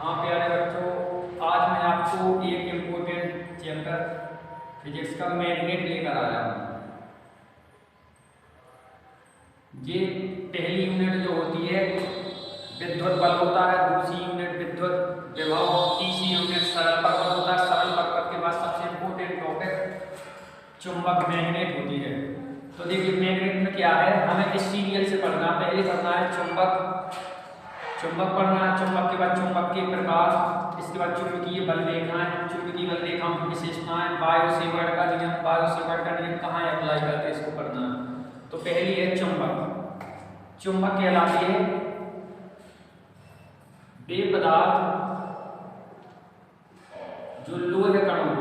हाँ प्यारे बच्चों, आज मैं आपको एक इम्पोर्टेंट चैप्टर फिजिक्स का मैग्नेट लेकर आया हूँ। ये पहली यूनिट जो होती है विद्युत बल होता है, दूसरी यूनिट विद्युत विभव, तीसरी यूनिट सरल परपथ होता है। सरल परपथ के बाद सबसे इम्पोर्टेंट टॉपिक चुंबक मैग्नेट होती है। तो देखिए मैग्नेट में क्या है, हमें इस सीरियल से पढ़ना। पहले पढ़ना है चुंबक पढ़ना है, चुंबक के बाद चुंबक के प्रकार, इसके बाद चुंबकीय बल रेखाएं, चुंबकीय बल रेखाओं की विशेषताएं, बायो सेवर्ट का नियम, बायो सेवर्ट का नियम कहाँ अप्लाई करते हैं इसको पढ़ना है। तो पहली है चुंबक। चुंबक कहलाती है वे पदार्थ जो लोहे कणों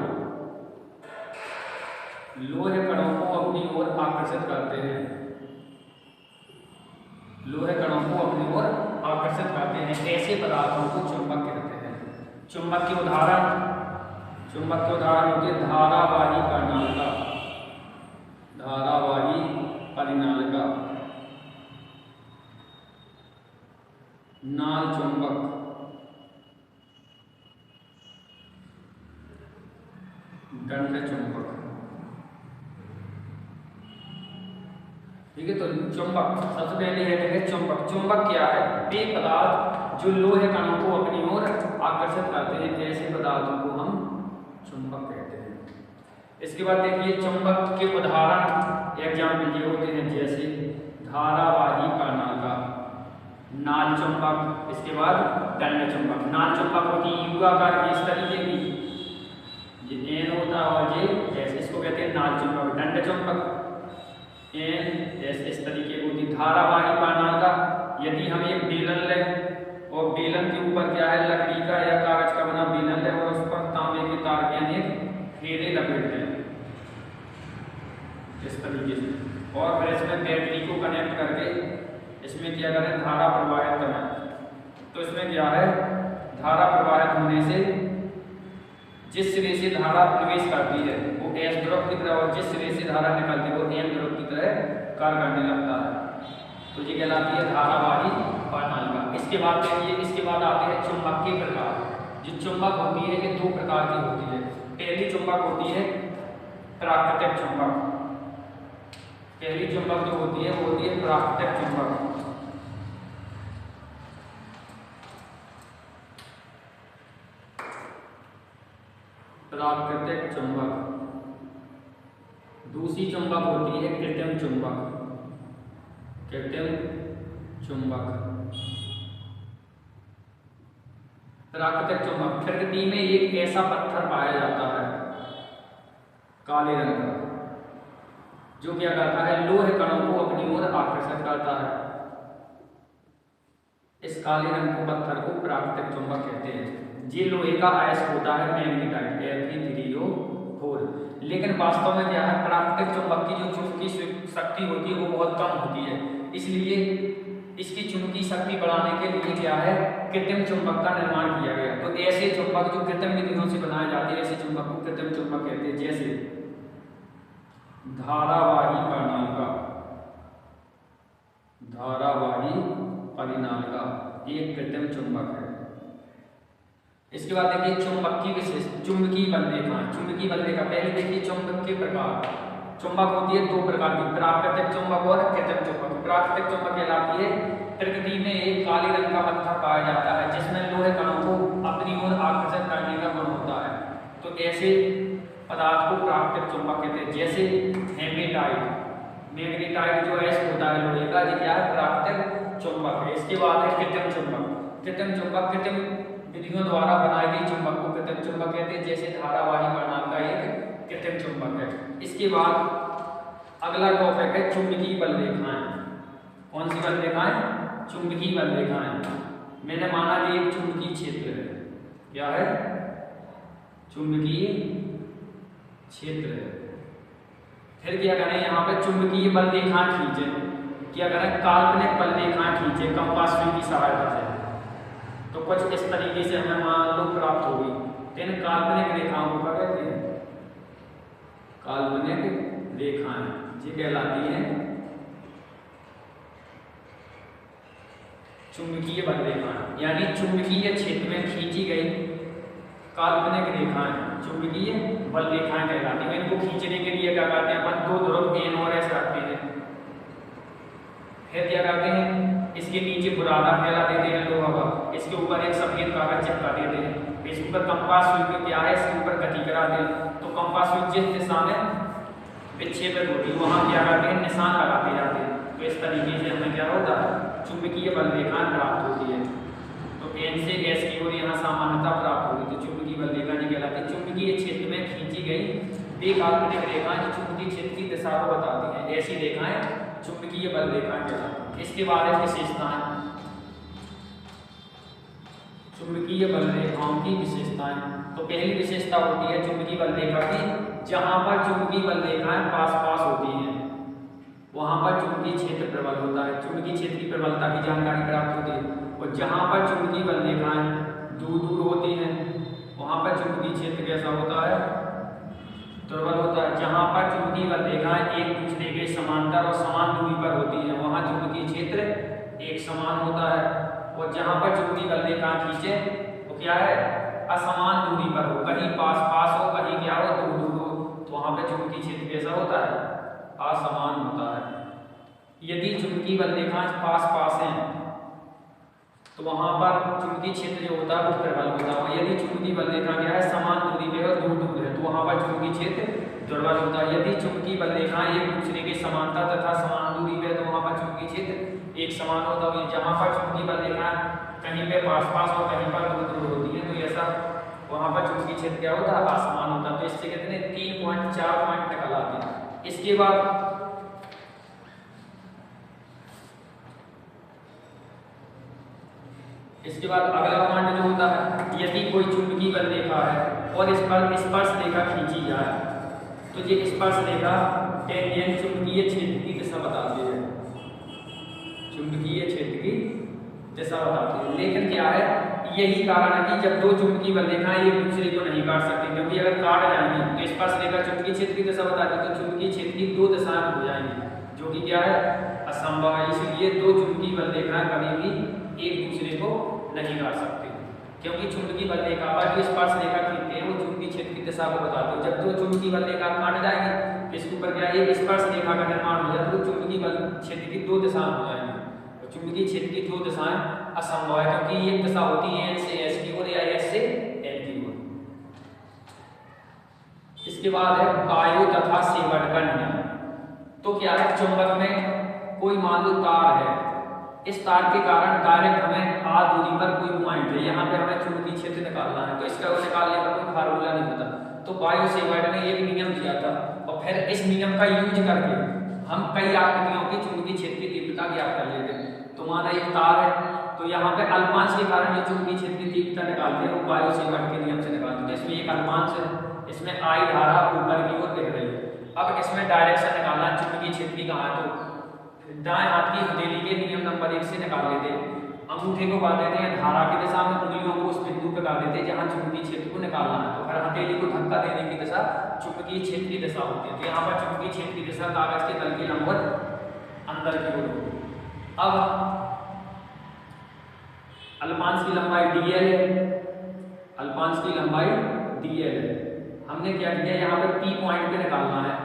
को अपनी ओर आकर्षित करते हैं। लोहे कणों को अपनी ओर आकर्षित करते हैं, ऐसे पदार्थों को चुंबक कहते हैं। चुंबक के उदाहरण होते हैं धारावाही परिनालिका, नाल चुंबक, दंड चुंबक। ठीक है, तो चुंबक सबसे पहले है चुंबक। चुंबक क्या है? वे पदार्थ जो लोहे कणों को अपनी ओर आकर्षित करते हैं, ऐसे पदार्थों को हम चुंबक कहते हैं। इसके बाद देखिए चुंबक के उदाहरण एग्जाम्पल ये होते हैं, जैसे धारावाही परिनालिका, नाल चुंबक, इसके बाद दंड चुंबक। नाल चुंबक होती है युगाकार की, इस तरीके की, ये एन होता है और ये ऐसे, इसको कहते हैं नाल चुंबक। दंड चुंबक एन ऐसे इस तरीके की होती। धारावाही परिनालिका, यदि हम एक बेलन लें और बेलन के ऊपर क्या है, लकड़ी का या कागज का बना बेलन लें और उस पर तांबे के तार के अनेक फेरे लपेट दें इस तरीके से, और फिर इसमें बैटरी को कनेक्ट करके इसमें क्या करें, धारा प्रवाहित करें। तो इसमें क्या है, धारा प्रवाहित होने से जिस सिरे से धारा प्रवेश करती है वो एस ध्रुव की तरह, और जिस सिरे से धारा निकलती है वो एन ध्रुव की तरह कार्य करने लगता है। तो ये कहलाती है धारावाही परिनालिका। इसके बाद देखिए, इसके बाद आते हैं चुंबक के प्रकार। जो चुंबक होती है ये दो प्रकार की होती है। पहली चुंबक होती है प्राकृतिक चुंबक। पहली चुंबक जो होती है वो होती है प्राकृतिक चुंबक। प्राकृतिक चुंबक। दूसरी चुंबक होती है कृत्रिम चुंबक। प्राकृतिक चुंबक, प्रकृति में एक ऐसा पत्थर पाया जाता है काले रंग का, जो क्या करता है, लोहे कणों को अपनी ओर आकर्षित करता है। इस काले रंग के पत्थर को प्राकृतिक चुंबक कहते हैं। ये लोहे का अयस्क होता है मैग्नेटाइट Fe3O4। लेकिन वास्तव में क्या है, प्राकृतिक चुंबक की जो चुंबकीय शक्ति होती है वो बहुत कम होती है। इसलिए इसकी चुंबकीय शक्ति बढ़ाने के लिए क्या है, कृत्रिम चुंबक का निर्माण किया गया। तो ऐसे चुंबक जो कृत्रिम विधियों से बनाए जाते हैं, ऐसे चुंबक को कृत्रिम चुंबक कहते हैं। जैसे धारावाही परिनालिका एक कृत्रिम चुंबक है। इसके बाद देखिए चुंबक की विशेष चुंबकीय बल रेखा। चुंबकीय बल रेखा पहले देखिए चुंबक के प्रकार। चुंबक होती है दो प्रकार की, प्राकृतिक चुंबक और कृत्रिम चुंबक। प्राकृतिक चुंबक कहलाती है प्रकृति में एक काले रंग का पत्थर पाया जाता है जिसमें लोहे कणों को अपनी ओर आकर्षित करने का गुण होता है। तो ऐसे पदार्थ को प्राकृतिक चुंबक कहते हैं। जैसे मैग्नेटाइट जो ऐसा होता है लोहे का, ये क्या है, प्राकृतिक चुंबक है। इसके बाद है कृत्रिम चुंबक। कृत्रिम विधियों द्वारा बनाई गई चुंबक को कृत्रिम चुंबक कहते हैं। जैसे धारावाही परिनालिका एक कृत्रिम चुंबक है। इसके बाद अगला टॉपिक है चुंबकीय बल रेखाएं। कौन सी बल रेखाएं? चुंबकीय बल रेखाएं। मैंने माना कि एक चुंबकीय क्षेत्र है। क्या है? चुंबकीय क्षेत्र है। फिर क्या करें, यहाँ पे चुंबकीय बल रेखाएं खींचे। क्या करें, काल्पनिक बल रेखाएं खींचे कंपास सुई की सहायता से। तो कुछ इस तरीके से हमें मान लो प्राप्त होगी। इन काल्पनिक रेखाओं को क्या कहते हैं? काल्पनिक रेखाएं। ये कहलाती हैं चुंबकीय बल रेखाएं। यानी चुंबकीय क्षेत्र में में खींची गई काल्पनिक रेखाएं चुंबकीय बल रेखाएं कहलाती हैं। इनको खींचने के लिए क्या करते हैं अपन, दो ध्रुव N और S रखते हैं। फिर क्या करते हैं, इसके नीचे बुरादा फैला देते हैं लोहा का, इसके ऊपर एक सफेद कागज चिपका देते हैं, इसके ऊपर कंपास सुई क्या है, इसके ऊपर गति करा दें। तो कंपास सुई जिस दिशा में विक्षेपित होती है वहाँ क्या करते हैं, निशान लगाते जाते हैं। तो इस तरीके से हमें क्या होता है, चुंबकीय बल रेखाएं प्राप्त होती है। तो N से S की ओर यहाँ सामान्यता प्राप्त होगी, तो चुंबकीय बल रेखा नहीं कहलाती। चुंबकीय क्षेत्र में खींची गई वे काल्पनिक रेखाएं जो चुंबकीय क्षेत्र की दिशा को बताती हैं, ऐसी रेखाएं चुंबकीय बल रेखाएं कहलाती हैं। इसके बाद है विशेषताएं, चुंबकीय बल रेखाओं की विशेषताएं। तो पहली विशेषता होती है चुंबकीय बल रेखा की, जहां पर चुंबकीय बल रेखाएं पास पास होती हैं वहां पर चुंबकीय क्षेत्र प्रबल होता है, चुंबकीय क्षेत्र की प्रबलता की जानकारी प्राप्त होती है। और जहां पर चुंबकीय बल रेखाएं दूर दूर होती हैं वहां पर चुंबकीय क्षेत्र कैसा होता है, दुर्बल होता है। जहां पर चुंबकीय बल रेखाएं एक दूसरे के समांतर और समान दूरी पर होती हैं वहां चुंबकीय क्षेत्र एक समान होता है। और जहां पर चुंबकीय बल रेखाएं खींचे तो क्या है, असमान दूरी पर हो, कहीं पास पास हो कहीं क्या हो, दूर दूर हो, तो वहां पर चुंबकीय क्षेत्र कैसा होता है, असमान होता है। यदि चुंबकीय बल रेखाएं पास पास हैं तो वहां पर चुंबकीय क्षेत्र जो होता है वो प्रबल होता है। और यदि चुंबकीय बल रेखा क्या है, समान दूरी पे और दूर दूर है तो वहां पर चुंबकीय क्षेत्र दुर्बल होता है। यदि चुंबकीय बल रेखाएं एक दूसरे के समांतर तथा समान दूरी पे तो वहां पर चुंबकीय क्षेत्र एक समान होता है। जहां पर चुंबकीय बल रेखाएं कहीं पे पास पास और कहीं पर दूर दूर होती है तो ऐसा वहां पर चुंबकीय क्षेत्र क्या होता है, असमान होता है। तो इससे कितने 3 पॉइंट 4 पॉइंट निकल आते हैं। इसके बाद अगला पॉइंट जो होता है, यदि कोई चुंबकीय बल रेखा है और इस पर स्पर्श रेखा खींची जाए तो ये स्पर्श रेखा टेंजेंट चुंबकीय क्षेत्र की दिशा बताती है, चुंबकीय क्षेत्र की दिशा बताती है। लेकिन क्या है, यही कारण है कि जब दो चुंबकीय बल रेखाएं एक दूसरे को नहीं काट सकती, क्योंकि अगर काट जाएंगी तो स्पर्श रेखा चुंबकीय क्षेत्र की दिशा बताती है तो चुंबकीय क्षेत्र की दो दिशाएं हो जाएंगी, जो कि क्या है, असंभव है। इसलिए दो चुंबकीय बल रेखाएं कभी भी एक दूसरे को नहीं काट सकते, क्योंकि चुंबकीय बल रेखा पर जो स्पर्श रेखा खींचते हैं वो चुंबकीय क्षेत्र की दिशा को बताते हैं। जब दो चुंबकीय बल रेखा काट जाएंगे इसके ऊपर क्या है, एक स्पर्श रेखा का निर्माण हो जाए तो चुंबकीय बल क्षेत्र की दो दिशाएं हो जाएंगी। और चुंबकीय क्षेत्र की दो दिशाएं असंभव है, क्योंकि एक दिशा होती है N से S की ओर या S से N की ओर। इसके बाद है बायो तथा सेवर्ट का नियम। तो क्या है, चुंबक में कोई मान लो तार है, इस तार के कारण डायरेक्ट हमें r दूरी पर कोई पॉइंट है, यहाँ पे हमें चुंबकीय क्षेत्र निकालना है, तो इसका निकालने का कोई फार्मूला नहीं होता। तो बायो सेवर्ट ने एक नियम दिया था और फिर इस नियम का यूज करके हम कई आकृतियों की चुंबकीय क्षेत्र की तीव्रता ज्ञात कर लेते हैं। तो माना एक तार है तो यहाँ पे अल्पांश के कारण जो चुंबकीय क्षेत्र की तीव्रता निकालते हैं वो बायो सेवर्ट के नियम से निकालते हैं। इसमें एक अल्पांश है, इसमें I धारा ऊपर की ओर बह रही है। अब इसमें डायरेक्शन निकालना है चुंबकीय क्षेत्र की कहाँ है, तो दाएं हाथ की हथेली के नियम नंबर 1 से निकाल लेते हैं। अंगूठे को बांध देते हैं धारा की दिशा में, उंगलियों को उस बिंदु पर डाल देते हैं जहां चुंबकीय क्षेत्र को निकालना है। तो फिर हथेली को धक्का देने की दिशा चुंबकीय क्षेत्र की दिशा होती है। तो यहाँ पर चुंबकीय क्षेत्र की दिशा कागज के तल के लंबवत अंदर की ओर होगी। अब अल्पांश की लंबाई dl है, अल्पांश की लंबाई dl है। हमने क्या किया, यहाँ पर P पॉइंट पे निकालना है,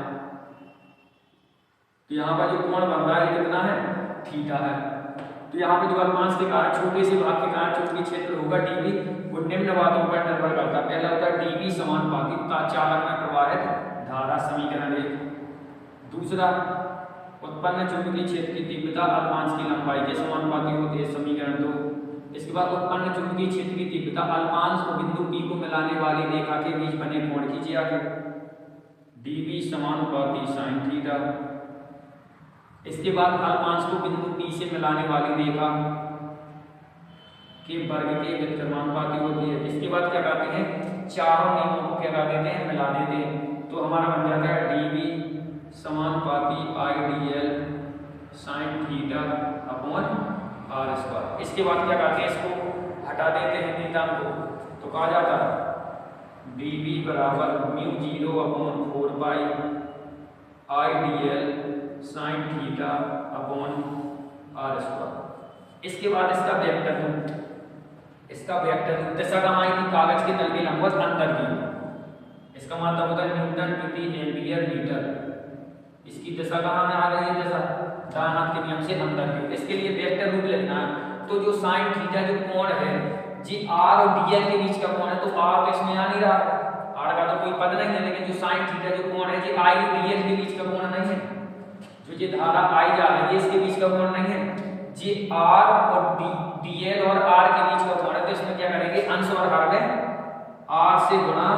तो यहाँ पर जो कोण बन रहा है कितना है, थीटा है। तो यहाँ पे जो अल्पांश के कारण छोटे से भाग के कारण चुंबकीय क्षेत्र होगा dv, वो निम्न बातों पर निर्भर करता है। पहला होता है dv समानुपातिक चालक में प्रवाहित धारा, समीकरण 1। दूसरा, उत्पन्न चुंबकीय क्षेत्र की तीव्रता अल्पांश की लंबाई के समानुपाती होती है, समीकरण 2। इसके बाद उत्पन्न चुंबकीय क्षेत्र की तीव्रता अल्पांश को बिंदु P को मिलाने वाली रेखा के बीच बने कोण की आगे, dv समानुपाती sin थीटा। इसके बाद अल्पांश को बिंदु P से मिलाने वाली रेखा के वर्ग के व्युत्क्रमानुपाती होती है। इसके बाद क्या करते हैं, चारों नियमों को क्या कर देते हैं, मिला देते हैं। तो हमारा बन जाता है dv समानुपाती I/dl sin theta upon r square. इसके बाद क्या करते हैं, इसको हटा देते हैं नियतांक को, तो कहा जाता है dv बराबर μ0 अपॉन 4 पाई I/dl sin theta upon r square. इसके बाद इसका वेक्टर इसका वेक्टर रूप दिशा कहाँ आई थी, कागज के तल के लंबवत अंदर की। इसका मतलब होता है न्यूटन प्रति एम्पियर मीटर। इसकी दिशा कहाँ आ रही है, दिशा दाएं हाथ के नियम से अंदर की। इसके लिए वेक्टर रूप लिखना है। तो जो साइन थीटा जो कोण है जी आर और डीएल के बीच का कोण है, तो आर तो इसमें आ नहीं रहा है, आर का तो कोई पद नहीं है, लेकिन जो साइन थीटा जो कोण है जी आई और डीएल के बीच का कोण नहीं है। जो ये धारा आई जा रही है इसके बीच का कोण नहीं है जी, आर और डीएल और आर के बीच का कोण है। तो इसमें क्या करेंगे, अंश और हर में आर से गुणा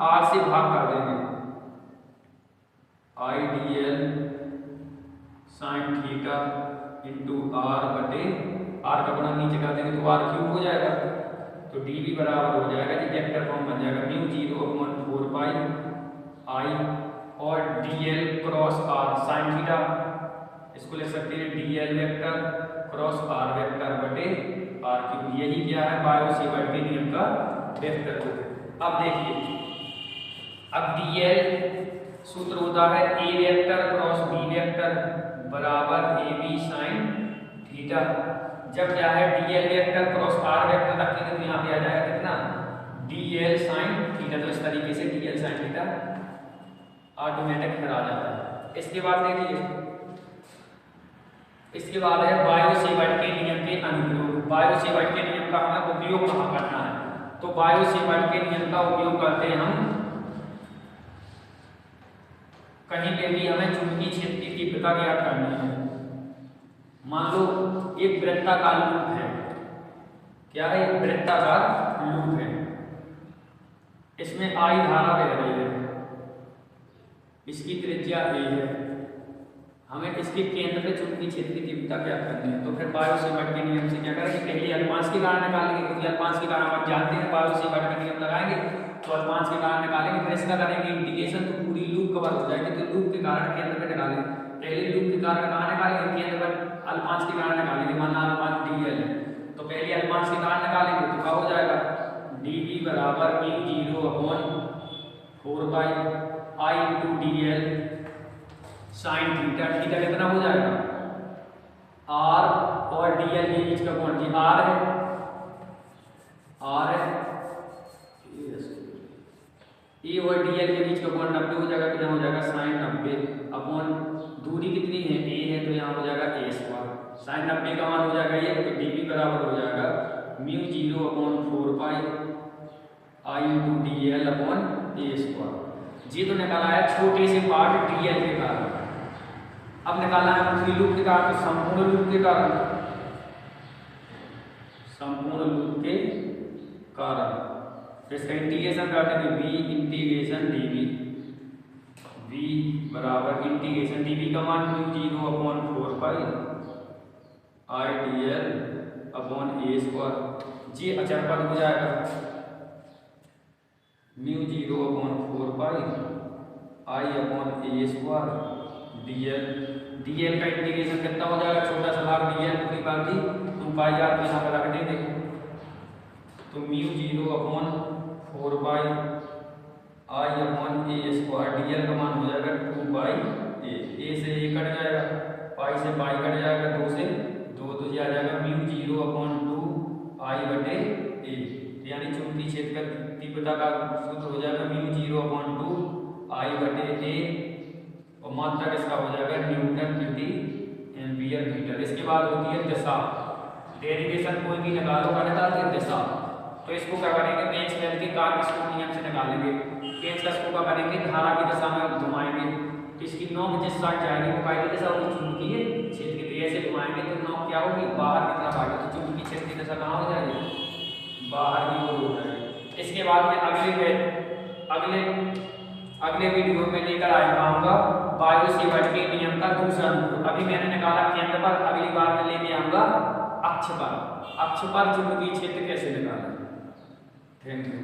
आर से भाग कर देंगे। I DL sine theta into R बटे आर का गुणा नीचे कर देंगे तो आर क्यूब हो जाएगा। तो डी भी बराबर हो जाएगा जी, वेक्टर फॉर्म बन जाएगा म्यू 0/4 पाई आई और DL cross r sine theta, इसको लिख सकते हैं DL vector cross r vector बटे आर क्यूब। यही क्या है, बायो-सेवर्ट के नियम का वेक्टर रूप। अब देखिए, अब डीएल सूत्र होता है a vector cross b vector बराबर ए बी साइन थीटा। जब क्या है DL vector cross r vector रखेंगे तो यहाँ पे आ जाएगा कितना, डीएल साइन थीटा। तो इस तरीके से डीएल साइन थीटा ऑटोमेटिक फिर आ जाता है। इसके बाद देखिए, इसके बाद है बायो-सेवर्ट के नियम के अनुप्रयोग। बायो-सेवर्ट के नियम का हमें उपयोग कहाँ करना है, तो बायो-सेवर्ट के नियम का उपयोग करते हैं हम कहीं पे भी हमें चुंबकीय क्षेत्र की तीव्रता ज्ञात करनी है। मान लो एक वृत्ताकार लूप है, क्या है, एक वृत्ताकार लूप है, इसमें आई धारा बह रही है, इसकी त्रिज्या ए है, हमें इसके केंद्र से चुंबकीय क्षेत्र की तीव्रता ज्ञात करनी है। तो फिर बायो-सेवर्ट के नियम से क्या करेंगे, पहले अल्पांश के कारण निकालेंगे, क्योंकि अल्पांश के कारण हम जानते हैं, बायो-सेवर्ट का नियम लगाएंगे तो अल्पांश के कारण निकालेंगे, फिर इसका करेंगे इंटीग्रेशन, तो पूरी लूप कवर हो जाएगी। तो लूप के कारण केंद्र पे निकालेंगे, पहले लूप के कारण कहाँ निकालेंगे, केंद्र पर अल्पांश के कारण निकालेंगे, माना अल्पांश डीएल है, तो पहले अल्पांश के कारण निकालेंगे तो क्या हो जाएगा, डीवी बराबर mu 0/4 pi I into DL sine theta. Theta कितना हो जाएगा, आर और डीएल के बीच का कोण जी आर है, आर है, ए और डीएल के बीच का कोण 90 हो जाएगा, तो यहाँ हो जाएगा साइन 90 अपॉन दूरी कितनी है ए है, तो यहाँ हो जाएगा ए स्क्वायर। साइन 90 का मान हो जाएगा ये, तो डीवी बराबर हो जाएगा mu 0/4 pi I into DL upon A square. जी तो निकाला है छोटे से पार्ट डीएल के कारण, अब निकालना है पूरी लूप के कारण, तो संपूर्ण लूप के कारण, संपूर्ण लूप के कारण। तो इसका इंटीग्रेशन करते हैं, v इंटीग्रेशन dv, v बराबर इंटीग्रेशन dv का मान म्यू 0/4 पाई आई डीएल अपॉन ए स्क्वायर। जी अचर पद हो जाएगा म्यू 0/4 पाई आई अपॉन ए स्क्वायर डीएल। डीएल का इंटीग्रेशन कितना हो जाएगा, छोटा सा भाग डीएल पूरी बात थी 2 पाई आर को यहाँ पर रख देंगे, तो म्यू 0/4 पाई आई अपॉन ए स्क्वायर। डीएल का मान हो जाएगा 2 पाई ए से ए कट जाएगा, पाई से पाई कट जाएगा, 2 से 2 तो ये आ जाएगा म्यू 0/2 आई बटे ए, यानी चुंबकीय क्षेत्र का तीव्रता का सूत्र हो जाएगा म्यू 0/2 आई बटे ए और मात्रा किसका हो जाएगा न्यूटन प्रति एम्पियर मीटर। इसके बाद होती है दिशा, डेरिवेशन कोई भी निकालो का निकालते हैं दिशा, तो इसको क्या करेंगे, मैक्सवेल के कार्य नियम से निकालेंगे। पेंचकस को क्या करेंगे, धारा की दिशा में घुमाएंगे, तो इसकी नोक जिस साइड जाएगी वो काय की दिशा होगी, चुंबकीय क्षेत्र की। तो ऐसे घुमाएंगे तो नोक क्या होगी, बाहर की तरफ आएगी, तो चुंबकीय क्षेत्र की दिशा कहाँ हो जाएगी, बाहर की ओर हो जाएगी। इसके बाद में अगले वीडियो में लेकर आऊंगा बायो-सेवर्ट के नियम का दूसरा रूप। अभी मैंने निकाला केंद्र पर, अगली बार में लेके आऊंगा अक्ष पर चुंबकीय क्षेत्र कैसे निकालें। Thank you.